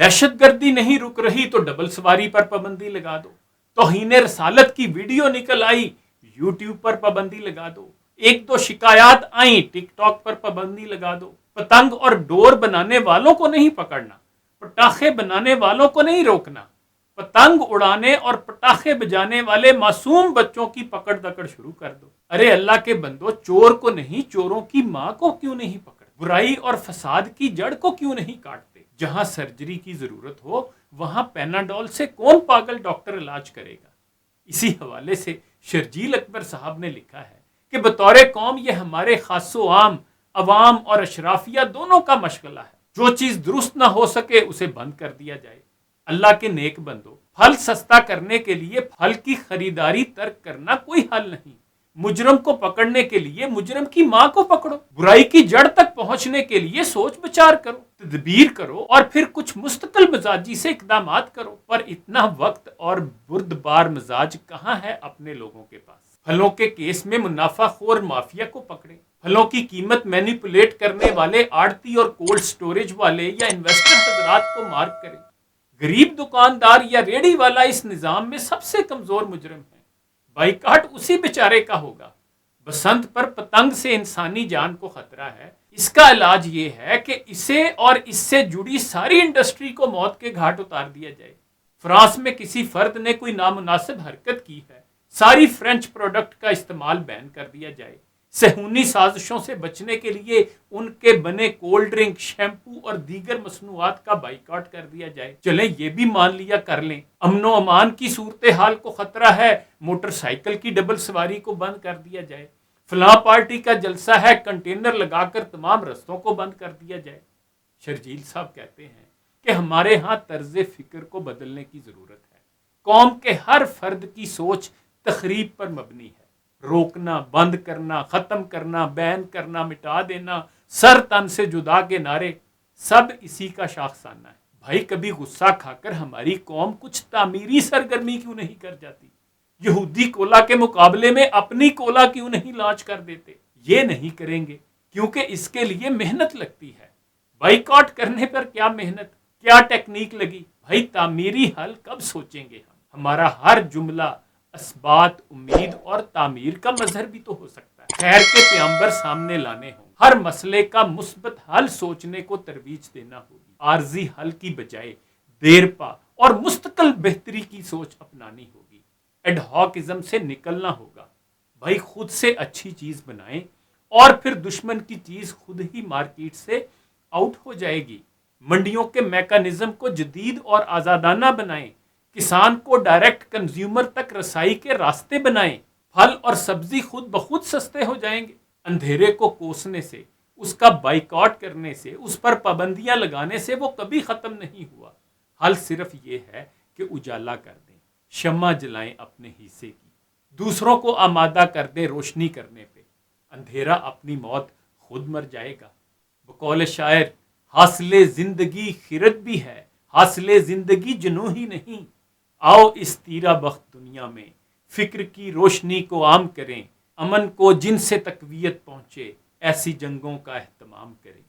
دہشت گردی نہیں رک رہی تو ڈبل سواری پر پابندی لگا دو، توہین رسالت کی ویڈیو نکل آئی یوٹیوب پر پابندی لگا دو، ایک دو شکایات آئیں ٹک ٹاک پر پابندی لگا دو، پتنگ اور ڈور بنانے والوں کو نہیں پکڑنا، پٹاخے بنانے والوں کو نہیں روکنا، پتنگ اڑانے اور پٹاخے بجانے والے معصوم بچوں کی پکڑ دکڑ شروع کر دو۔ ارے اللہ کے بندو، چور کو نہیں، چوروں کی ماں کو کیوں نہیں پکڑ؟ برائی اور فساد کی جڑ کو کیوں نہیں کاٹتے؟ جہاں سرجری کی ضرورت ہو وہاں پیناڈول سے کون پاگل ڈاکٹر علاج کرے گا؟ اسی حوالے سے شرجیل اکبر صاحب نے لکھا ہے کہ بطور قوم یہ ہمارے خاص و عام، عوام اور اشرافیہ دونوں کا مشغلہ ہے۔ جو چیز درست نہ ہو سکے اسے بند کر دیا جائے۔ اللہ کے نیک بندو، پھل سستا کرنے کے لیے پھل کی خریداری ترک کرنا کوئی حل نہیں۔ مجرم کو پکڑنے کے لیے مجرم کی ماں کو پکڑو، برائی کی جڑ تک پہنچنے کے لیے سوچ بچار کرو، تدبیر کرو اور پھر کچھ مستقل مزاجی سے اقدامات کرو۔ پر اتنا وقت اور بردبار مزاج کہاں ہے اپنے لوگوں کے پاس؟ پھلوں کے کیس میں منافع خور مافیا کو پکڑے، پھلوں کی قیمت مینیپولیٹ کرنے والے آڑتی اور کولڈ سٹوریج والے یا انویسٹر حضرات کو مارک کرے۔ غریب دکاندار یا ریڑھی والا اس نظام میں سب سے کمزور مجرم ہے، بائیکاٹ اسی بیچارے کا ہوگا۔ بسنت پر پتنگ سے انسانی جان کو خطرہ ہے، اس کا علاج یہ ہے کہ اسے اور اس سے جڑی ساری انڈسٹری کو موت کے گھاٹ اتار دیا جائے۔ فرانس میں کسی فرد نے کوئی نامناسب حرکت کی ہے، ساری فرینچ پروڈکٹ کا استعمال بین کر دیا جائے۔ صہیونی سازشوں سے بچنے کے لیے ان کے بنے کولڈ ڈرنک، شیمپو اور دیگر مصنوعات کا بائیکاٹ کر دیا جائے۔ چلیں یہ بھی مان لیا کر لیں، امن و امان کی صورتحال کو خطرہ ہے، موٹر سائیکل کی ڈبل سواری کو بند کر دیا جائے۔ فلاں پارٹی کا جلسہ ہے، کنٹینر لگا کر تمام رستوں کو بند کر دیا جائے۔ شرجیل صاحب کہتے ہیں کہ ہمارے ہاں طرز فکر کو بدلنے کی ضرورت ہے۔ قوم کے ہر فرد کی سوچ تخریب پر مبنی ہے۔ روکنا، بند کرنا، ختم کرنا، بین کرنا، مٹا دینا، سر تن سے جدا کے نعرے، سب اسی کا شاخسانہ ہے۔ بھائی کبھی غصہ کھا کر ہماری قوم کچھ تعمیری سرگرمی کیوں نہیں کر جاتی؟ یہودی کولا کے مقابلے میں اپنی کولا کیوں نہیں لانچ کر دیتے؟ یہ نہیں کریں گے کیونکہ اس کے لیے محنت لگتی ہے۔ بائیکاٹ کرنے پر کیا محنت، کیا ٹیکنیک لگی؟ بھائی تعمیری حل کب سوچیں گے ہم؟ ہمارا ہر جملہ اثبات، امید اور تعمیر کا مظہر بھی تو ہو سکتا ہے۔ خیر کے پیامبر سامنے لانے ہوں، ہر مسئلے کا مثبت حل سوچنے کو ترویج دینا ہوگی، عارضی حل کی بجائے دیرپا اور مستقل بہتری کی سوچ اپنانی ہوگی، ایڈ ہاکزم سے نکلنا ہوگا۔ بھائی خود سے اچھی چیز بنائیں اور پھر دشمن کی چیز خود ہی مارکیٹ سے آؤٹ ہو جائے گی۔ منڈیوں کے میکانزم کو جدید اور آزادانہ بنائیں، کسان کو ڈائریکٹ کنزیومر تک رسائی کے راستے بنائیں، پھل اور سبزی خود بخود سستے ہو جائیں گے۔ اندھیرے کو کوسنے سے، اس کا بائیکاٹ کرنے سے، اس پر پابندیاں لگانے سے وہ کبھی ختم نہیں ہوا۔ حل صرف یہ ہے کہ اجالا کر دیں، شمع جلائیں اپنے حصے کی، دوسروں کو آمادہ کر دیں روشنی کرنے پہ، اندھیرا اپنی موت خود مر جائے گا۔ بقول شاعر، حاصل زندگی خیرت بھی ہے، حاصل زندگی جنوں ہی نہیں۔ آؤ اس تیرا بخت دنیا میں فکر کی روشنی کو عام کریں، امن کو جن سے تقویت پہنچے ایسی جنگوں کا اہتمام کریں۔